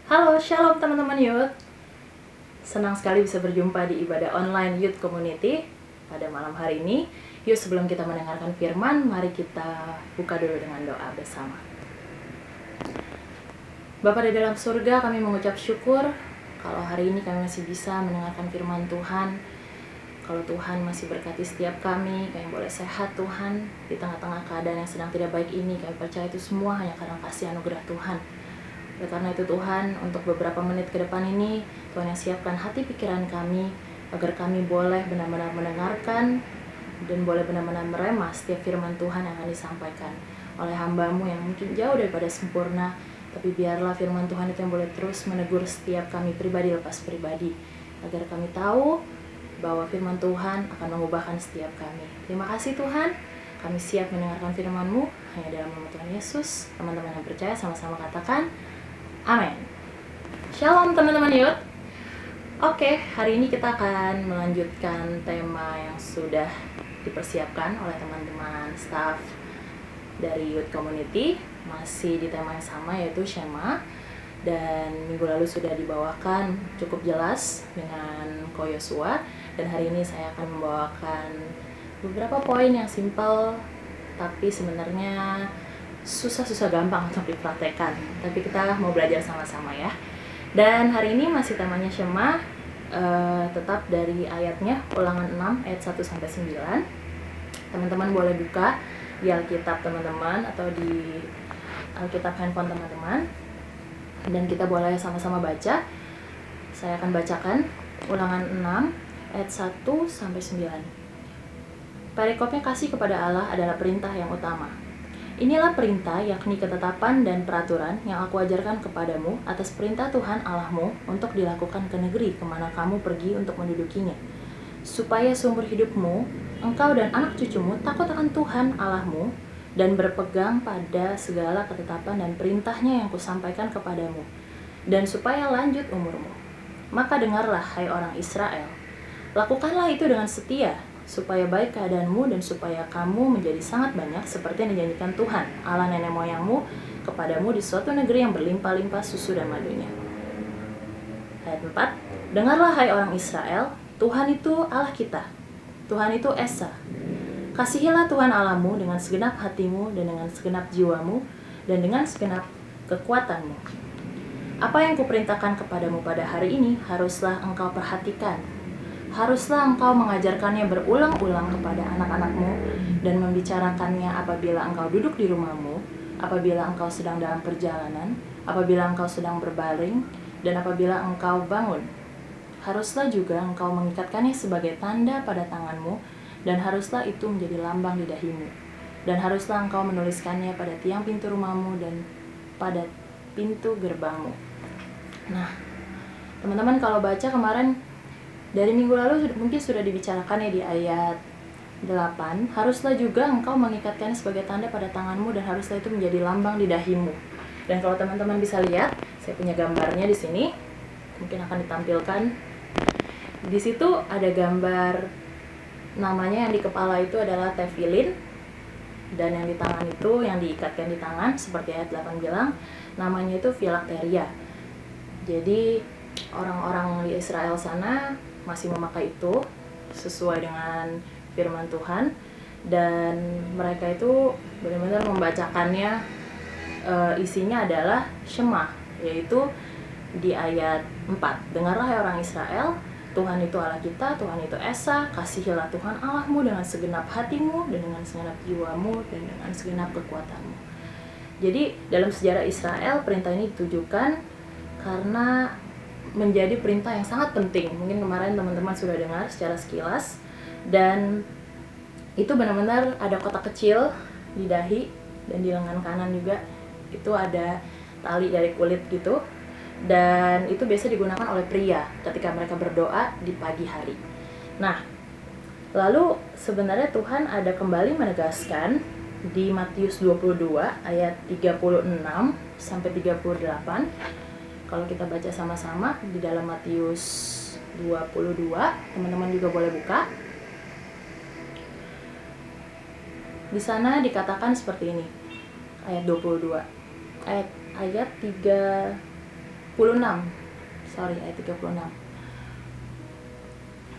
Halo, shalom teman-teman youth. Senang sekali bisa berjumpa di ibadah online Youth Community pada malam hari ini. Yuk, sebelum kita mendengarkan firman, mari kita buka dulu dengan doa bersama. Bapa di dalam surga, kami mengucap syukur kalau hari ini kami masih bisa mendengarkan firman Tuhan. Kalau Tuhan masih berkati setiap kami boleh sehat Tuhan di tengah-tengah keadaan yang sedang tidak baik ini. Kami percaya itu semua hanya karena kasih anugerah Tuhan. Oleh karena itu Tuhan, untuk beberapa menit ke depan ini, Tuhan yang siapkan hati pikiran kami, agar kami boleh benar-benar mendengarkan dan boleh benar-benar merema setiap firman Tuhan yang akan disampaikan oleh hamba-Mu yang mungkin jauh daripada sempurna. Tapi biarlah firman Tuhan itu yang boleh terus menegur setiap kami pribadi lepas pribadi, agar kami tahu bahwa firman Tuhan akan mengubahkan setiap kami. Terima kasih Tuhan, kami siap mendengarkan firman-Mu hanya dalam nama Tuhan Yesus. Teman-teman yang percaya sama-sama katakan amin. Shalom teman-teman youth. Oke, hari ini kita akan melanjutkan tema yang sudah dipersiapkan oleh teman-teman staff dari Youth Community. Masih di tema yang sama, yaitu Shema. Dan minggu lalu sudah dibawakan cukup jelas dengan Ko Yosua. Dan hari ini saya akan membawakan beberapa poin yang simpel, tapi sebenarnya susah-susah gampang untuk dipraktekkan. Tapi kita mau belajar sama-sama ya. Dan hari ini masih temanya Shema, tetap dari ayatnya Ulangan 6 ayat 1-9. Teman-teman boleh buka di Alkitab teman-teman atau di Alkitab handphone teman-teman, dan kita boleh sama-sama baca. Saya akan bacakan Ulangan 6 ayat 1-9. Perikopnya, kasih kepada Allah adalah perintah yang utama. Inilah perintah, yakni ketetapan dan peraturan yang aku ajarkan kepadamu atas perintah Tuhan Allahmu untuk dilakukan ke negeri kemana kamu pergi untuk mendudukinya, supaya seumur hidupmu, engkau dan anak cucumu takut akan Tuhan Allahmu dan berpegang pada segala ketetapan dan perintahnya yang kusampaikan kepadamu, dan supaya lanjut umurmu. Maka dengarlah, hai orang Israel, lakukanlah itu dengan setia, supaya baik keadaanmu dan supaya kamu menjadi sangat banyak seperti yang dijanjikan Tuhan, Allah nenek moyangmu, kepadamu di suatu negeri yang berlimpah-limpah susu dan madunya. Ayat 4, dengarlah hai orang Israel, Tuhan itu Allah kita, Tuhan itu Esa. Kasihilah Tuhan Allahmu dengan segenap hatimu dan dengan segenap jiwamu dan dengan segenap kekuatanmu. Apa yang kuperintahkan kepadamu pada hari ini haruslah engkau perhatikan. Haruslah engkau mengajarkannya berulang-ulang kepada anak-anakmu dan membicarakannya apabila engkau duduk di rumahmu, apabila engkau sedang dalam perjalanan, apabila engkau sedang berbaring, dan apabila engkau bangun. Haruslah juga engkau mengikatkannya sebagai tanda pada tanganmu, dan haruslah itu menjadi lambang di dahimu. Dan haruslah engkau menuliskannya pada tiang pintu rumahmu dan pada pintu gerbangmu. Nah, teman-teman kalau baca kemarin, dari minggu lalu mungkin sudah dibicarakan ya di ayat 8. Haruslah juga engkau mengikatkannya sebagai tanda pada tanganmu dan haruslah itu menjadi lambang di dahimu. Dan kalau teman-teman bisa lihat, saya punya gambarnya di sini. Mungkin akan ditampilkan. Di situ ada gambar namanya yang di kepala itu adalah tefilin, dan yang di tangan itu yang diikatkan di tangan seperti ayat 8 bilang, namanya itu filakteria. Jadi orang-orang di Israel sana masih memakai itu sesuai dengan firman Tuhan, dan mereka itu benar-benar membacakannya. Isinya adalah Shema, yaitu di ayat 4, dengarlah hai orang Israel, Tuhan itu Allah kita, Tuhan itu Esa. Kasihilah Tuhan Allahmu dengan segenap hatimu dan dengan segenap jiwamu dan dengan segenap kekuatanmu. Jadi dalam sejarah Israel, perintah ini ditujukan karena menjadi perintah yang sangat penting. Mungkin kemarin teman-teman sudah dengar secara sekilas. Dan itu benar-benar ada kotak kecil di dahi dan di lengan kanan juga. Itu ada tali dari kulit gitu. Dan itu biasa digunakan oleh pria ketika mereka berdoa di pagi hari. Nah, lalu sebenarnya Tuhan ada kembali menegaskan di Matius 22 ayat 36 sampai 38. Kalau kita baca sama-sama di dalam Matius 22, teman-teman juga boleh buka. Di sana dikatakan seperti ini, ayat 22. Ayat 3 ayat 36.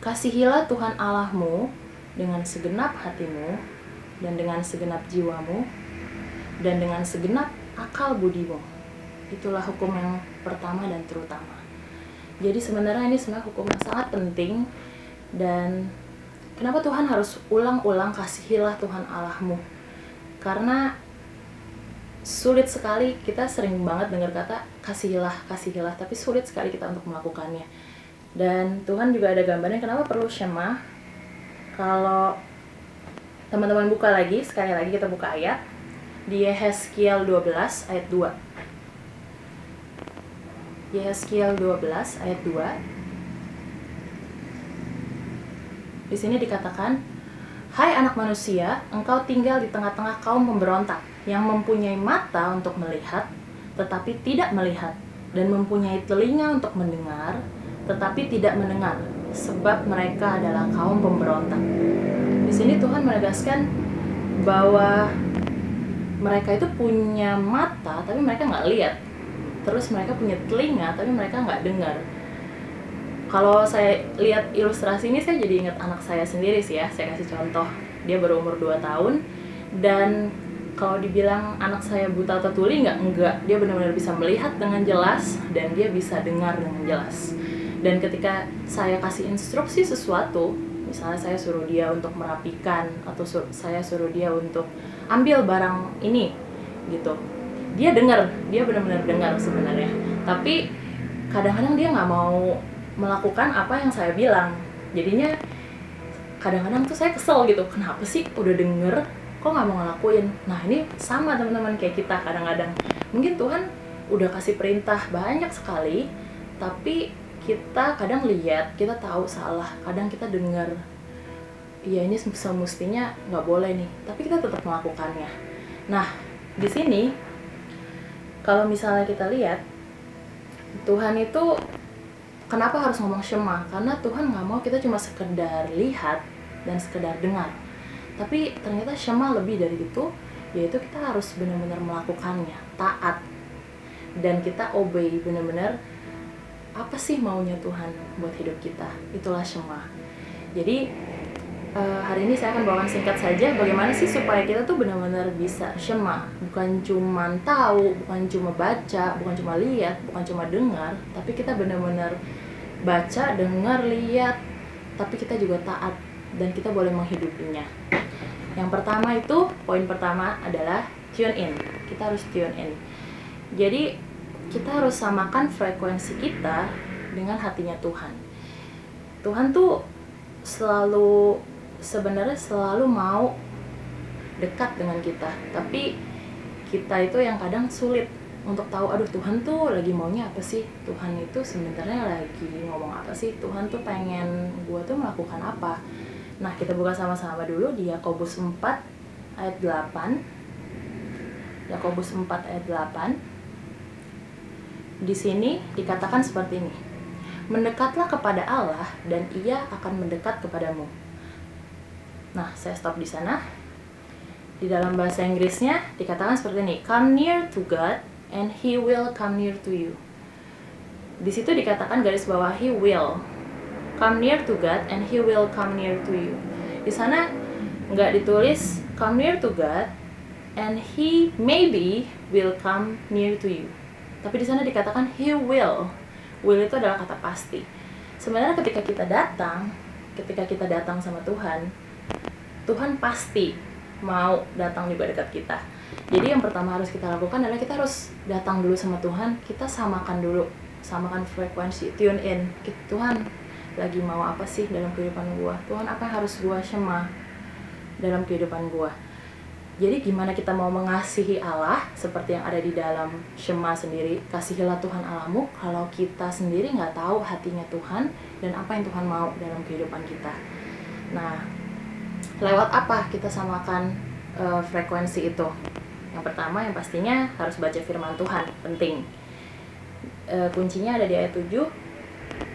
Kasihilah Tuhan Allahmu dengan segenap hatimu, dan dengan segenap jiwamu, dan dengan segenap akal budimu. Itulah hukum yang pertama dan terutama. Jadi sebenarnya ini sebenarnya hukum yang sangat penting. Dan kenapa Tuhan harus ulang-ulang kasihilah Tuhan Allahmu? Karena sulit sekali, kita sering banget dengar kata kasihilah, tapi sulit sekali kita untuk melakukannya. Dan Tuhan juga ada gambarnya kenapa perlu Shema. Kalau teman-teman buka lagi, sekali lagi kita buka ayat di Yehezkiel 12 ayat 2. Yehezkiel 12 ayat 2. Di sini dikatakan, "Hai anak manusia, engkau tinggal di tengah-tengah kaum pemberontak yang mempunyai mata untuk melihat, tetapi tidak melihat, dan mempunyai telinga untuk mendengar, tetapi tidak mendengar, sebab mereka adalah kaum pemberontak." Di sini Tuhan menegaskan bahwa mereka itu punya mata, tapi mereka nggak lihat. Terus mereka punya telinga, tapi mereka nggak dengar. Kalau saya lihat ilustrasi ini, saya jadi ingat anak saya sendiri sih ya. Saya kasih contoh, dia baru umur 2 tahun, dan kalau dibilang anak saya buta atau tuli, enggak. Dia benar-benar bisa melihat dengan jelas, dan dia bisa dengar dengan jelas. Dan ketika saya kasih instruksi sesuatu, misalnya saya suruh dia untuk merapikan, atau saya suruh dia untuk ambil barang ini, gitu, dia dengar, dia benar-benar dengar sebenarnya. Tapi kadang-kadang dia nggak mau melakukan apa yang saya bilang. Jadinya kadang-kadang tuh saya kesel gitu, kenapa sih udah denger kok nggak mau ngelakuin. Nah ini sama teman-teman kayak kita kadang-kadang. Mungkin Tuhan udah kasih perintah banyak sekali, tapi kita kadang lihat, kita tahu salah, kadang kita dengar, iya ini semestinya nggak boleh nih, tapi kita tetap melakukannya. Nah di sini kalau misalnya kita lihat, Tuhan itu kenapa harus ngomong Shema? Karena Tuhan nggak mau kita cuma sekedar lihat dan sekedar dengar. Tapi ternyata Shema lebih dari itu, yaitu kita harus benar-benar melakukannya, taat. Dan kita obey, benar-benar apa sih maunya Tuhan buat hidup kita. Itulah Shema. Jadi hari ini saya akan bawakan singkat saja bagaimana sih supaya kita tuh benar-benar bisa Shema. Bukan cuma tahu, bukan cuma baca, bukan cuma lihat, bukan cuma dengar, tapi kita benar-benar baca, dengar, lihat, tapi kita juga taat dan kita boleh menghidupinya. Yang pertama itu, poin pertama adalah tune in. Kita harus tune in. Jadi kita harus samakan frekuensi kita dengan hatinya Tuhan. Tuhan tuh sebenarnya selalu mau dekat dengan kita, tapi kita itu yang kadang sulit untuk tahu, aduh Tuhan tuh lagi maunya apa sih, Tuhan itu sebenarnya lagi ngomong apa sih, Tuhan tuh pengen gue tuh melakukan apa. Nah kita buka sama-sama dulu di Yakobus 4 ayat 8. Yakobus 4 ayat 8. Di sini dikatakan seperti ini, mendekatlah kepada Allah dan Ia akan mendekat kepadamu. Nah, saya stop di sana. Di dalam bahasa Inggrisnya dikatakan seperti ini, come near to God and He will come near to you. Di situ dikatakan garis bawahi will. Come near to God and He will come near to you. Di sana nggak ditulis come near to God and He maybe will come near to you. Tapi di sana dikatakan He will. Will itu adalah kata pasti. Sebenarnya ketika kita datang sama Tuhan, Tuhan pasti mau datang juga dekat kita. Jadi yang pertama harus kita lakukan adalah kita harus datang dulu sama Tuhan. Kita samakan frekuensi, tune in. Tuhan lagi mau apa sih dalam kehidupan gua? Tuhan apa yang harus gua Shema dalam kehidupan gua? Jadi gimana kita mau mengasihi Allah seperti yang ada di dalam Shema sendiri, kasihilah Tuhan Allahmu, kalau kita sendiri nggak tahu hatinya Tuhan dan apa yang Tuhan mau dalam kehidupan kita. Nah, lewat apa kita samakan frekuensi itu? Yang pertama, yang pastinya harus baca firman Tuhan, penting. Kuncinya ada di ayat 7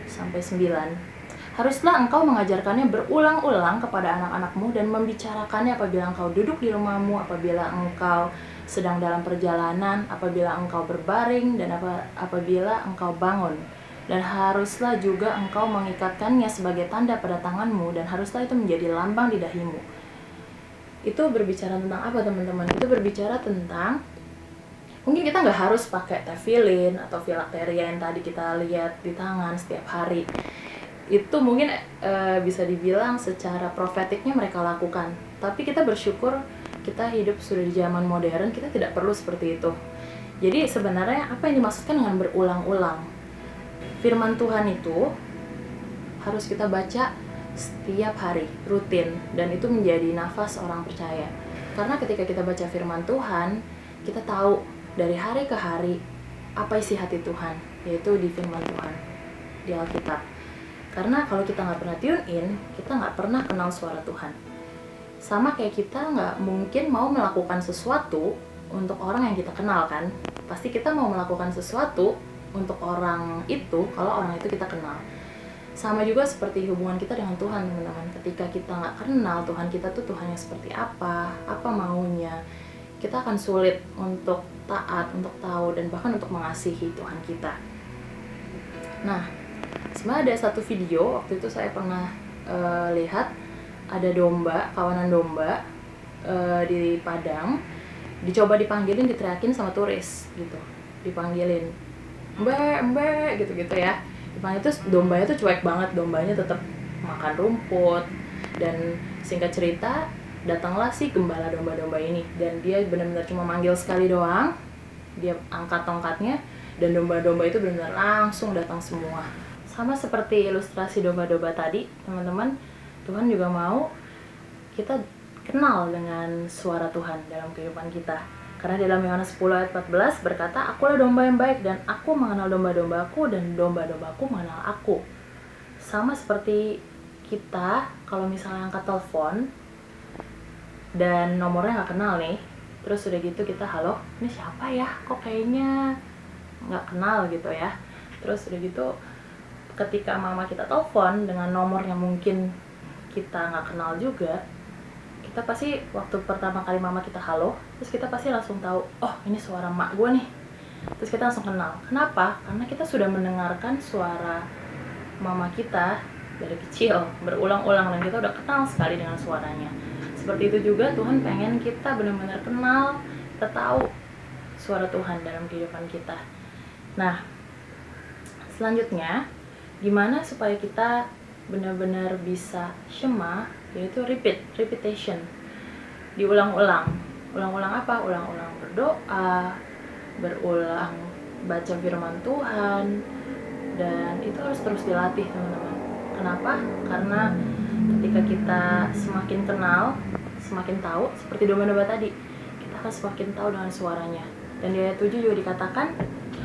sampai 9. Haruslah engkau mengajarkannya berulang-ulang kepada anak-anakmu dan membicarakannya apabila engkau duduk di rumahmu, apabila engkau sedang dalam perjalanan, apabila engkau berbaring, dan apabila engkau bangun. Dan haruslah juga engkau mengikatkannya sebagai tanda pada tanganmu, dan haruslah itu menjadi lambang di dahimu. Itu berbicara tentang apa, teman-teman? Itu berbicara tentang, mungkin kita nggak harus pakai tefilin atau filakteria yang tadi kita lihat di tangan setiap hari. Itu mungkin bisa dibilang secara profetiknya mereka lakukan. Tapi kita bersyukur kita hidup sudah di zaman modern, kita tidak perlu seperti itu. Jadi sebenarnya apa yang dimaksudkan dengan berulang-ulang? Firman Tuhan itu harus kita baca setiap hari, rutin, dan itu menjadi nafas orang percaya. Karena ketika kita baca firman Tuhan, kita tahu dari hari ke hari apa isi hati Tuhan, yaitu di firman Tuhan, di Alkitab. Karena kalau kita nggak pernah tune in, kita nggak pernah kenal suara Tuhan. Sama kayak kita nggak mungkin mau melakukan sesuatu untuk orang yang kita kenal kan. Pasti kita mau melakukan sesuatu untuk orang itu kalau orang itu kita kenal. Sama juga seperti hubungan kita dengan Tuhan, teman-teman. Ketika kita nggak kenal Tuhan kita tuh Tuhan yang seperti apa maunya, kita akan sulit untuk taat, untuk tahu, dan bahkan untuk mengasihi Tuhan kita. Nah, sebenarnya ada satu video waktu itu saya pernah lihat ada domba, kawanan domba di Padang, dicoba dipanggilin, diteriakin sama turis gitu, dipanggilin mbak gitu ya, dipanggil. Terus dombanya tuh cuek banget, dombanya tetap makan rumput. Dan singkat cerita, datanglah si gembala domba-domba ini, dan dia benar-benar cuma manggil sekali doang, dia angkat tongkatnya, dan domba-domba itu benar-benar langsung datang semua. Sama seperti ilustrasi domba-domba tadi, teman-teman, Tuhan juga mau kita kenal dengan suara Tuhan dalam kehidupan kita. Karena di dalam Yohanes 10 ayat 14 berkata, "Akulah domba yang baik, dan aku mengenal domba-dombaku, dan domba-dombaku mengenal aku." Sama seperti kita, kalau misalnya angkat telepon dan nomornya nggak kenal nih, terus udah gitu kita, "Halo, ini siapa ya? Kok kayaknya nggak kenal gitu ya." Terus udah gitu, ketika mama kita telepon dengan nomor yang mungkin kita nggak kenal juga, kita pasti waktu pertama kali mama kita halo, terus kita pasti langsung tahu, oh ini suara mak gue nih. Terus kita langsung kenal. Kenapa? Karena kita sudah mendengarkan suara mama kita dari kecil berulang-ulang, dan kita udah kenal sekali dengan suaranya. Seperti itu juga Tuhan pengen kita benar-benar kenal, kita tahu suara Tuhan dalam kehidupan kita. Nah, selanjutnya, gimana supaya kita benar-benar bisa syema, yaitu repetition, diulang-ulang. Ulang-ulang apa? Ulang-ulang berdoa, berulang baca firman Tuhan, dan itu harus terus dilatih, teman-teman. Kenapa? Karena ketika kita semakin kenal, semakin tahu, seperti domba-domba tadi, kita akan semakin tahu dengan suaranya. Dan di ayat 7 juga dikatakan,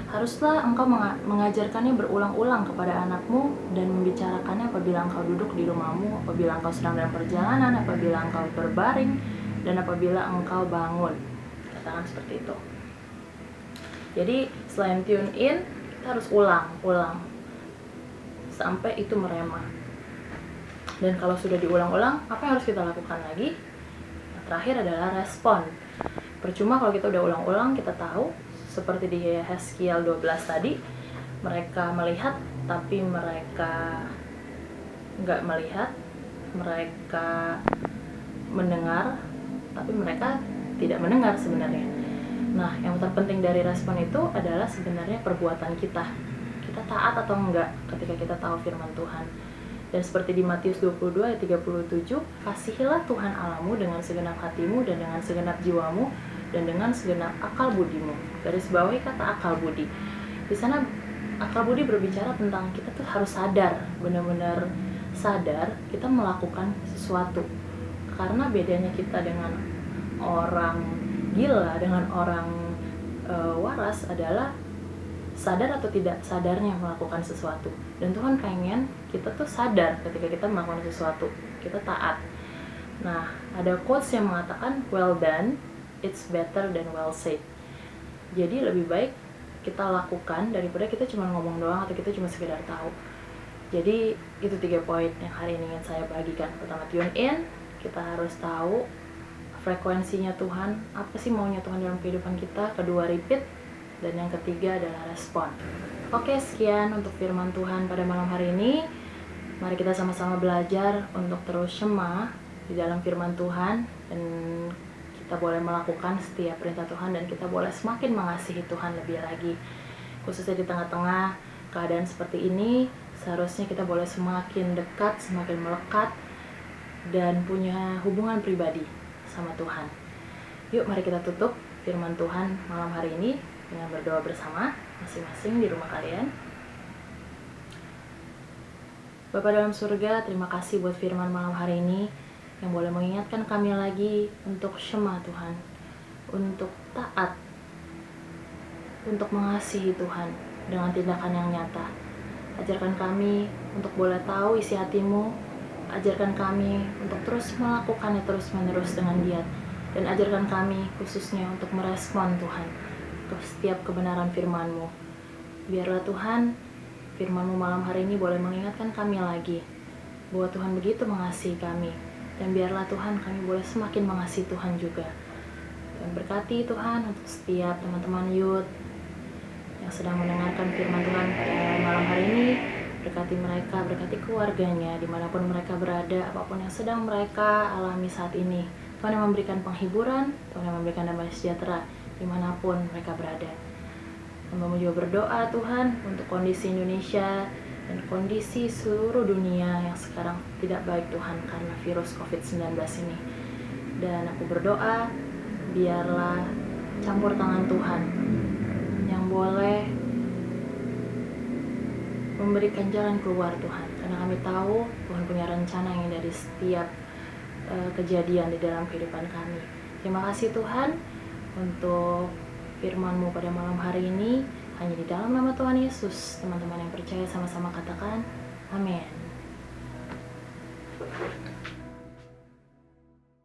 haruslah engkau mengajarkannya berulang-ulang kepada anakmu dan membicarakannya apabila engkau duduk di rumahmu, apabila engkau sedang dalam perjalanan, apabila engkau berbaring, dan apabila engkau bangun. Katakan seperti itu. Jadi selain tune in, kita harus ulang sampai itu merema. Dan kalau sudah diulang-ulang, apa yang harus kita lakukan lagi? Nah, terakhir adalah respon. Percuma kalau kita udah ulang-ulang, kita tahu, seperti di Yeskiel 12 tadi, mereka melihat tapi mereka nggak melihat, mereka mendengar tapi mereka tidak mendengar sebenarnya. Nah, yang terpenting dari respon itu adalah sebenarnya perbuatan kita. Kita taat atau enggak ketika kita tahu firman Tuhan. Dan seperti di Matius 22 ayat 37, kasihilah Tuhan Allahmu dengan segenap hatimu dan dengan segenap jiwamu dan dengan segenap akal budimu. Garis bawahi kata akal budi. Di sana akal budi berbicara tentang kita tuh harus sadar, benar-benar sadar kita melakukan sesuatu. Karena bedanya kita dengan orang gila, dengan orang waras adalah sadar atau tidak sadarnya melakukan sesuatu. Dan Tuhan pengen kita tuh sadar ketika kita melakukan sesuatu, kita taat. Nah, ada quotes yang mengatakan, well done, it's better than well said. Jadi lebih baik kita lakukan daripada kita cuma ngomong doang atau kita cuma sekedar tahu. Jadi itu 3 poin yang hari ini ingin saya bagikan. Pertama, tune in, kita harus tahu frekuensinya Tuhan, apa sih maunya Tuhan dalam kehidupan kita. Kedua, repeat. Dan yang ketiga adalah respon. Oke, sekian untuk firman Tuhan pada malam hari ini. Mari kita sama-sama belajar untuk terus syema di dalam firman Tuhan, dan kita boleh melakukan setiap perintah Tuhan, dan kita boleh semakin mengasihi Tuhan lebih lagi. Khususnya di tengah-tengah keadaan seperti ini, seharusnya kita boleh semakin dekat, semakin melekat, dan punya hubungan pribadi sama Tuhan. Yuk, mari kita tutup firman Tuhan malam hari ini dengan berdoa bersama masing-masing di rumah kalian. Bapa dalam surga, terima kasih buat firman malam hari ini yang boleh mengingatkan kami lagi untuk syema Tuhan, untuk taat, untuk mengasihi Tuhan dengan tindakan yang nyata. Ajarkan kami untuk boleh tahu isi hati-Mu, ajarkan kami untuk terus melakukannya terus-menerus dengan giat, dan ajarkan kami khususnya untuk merespon Tuhan untuk setiap kebenaran firman-Mu. Biarlah Tuhan, firman-Mu malam hari ini boleh mengingatkan kami lagi bahwa Tuhan begitu mengasihi kami, dan biarlah Tuhan kami boleh semakin mengasihi Tuhan juga. Dan berkati Tuhan untuk setiap teman-teman youth yang sedang mendengarkan firman Tuhan pada malam hari ini. Berkati mereka, berkati keluarganya dimanapun mereka berada, apapun yang sedang mereka alami saat ini. Tuhan yang memberikan penghiburan, Tuhan yang memberikan damai sejahtera dimanapun mereka berada. Hamba-Mu juga berdoa Tuhan untuk kondisi Indonesia dan kondisi seluruh dunia yang sekarang tidak baik Tuhan karena virus COVID-19 ini. Dan aku berdoa biarlah campur tangan Tuhan yang boleh memberikan jalan keluar Tuhan, karena kami tahu Tuhan punya rencana yang dari setiap kejadian di dalam kehidupan kami. Terima kasih Tuhan untuk firman-Mu pada malam hari ini. Hanya di dalam nama Tuhan Yesus, teman-teman yang percaya sama-sama katakan amin.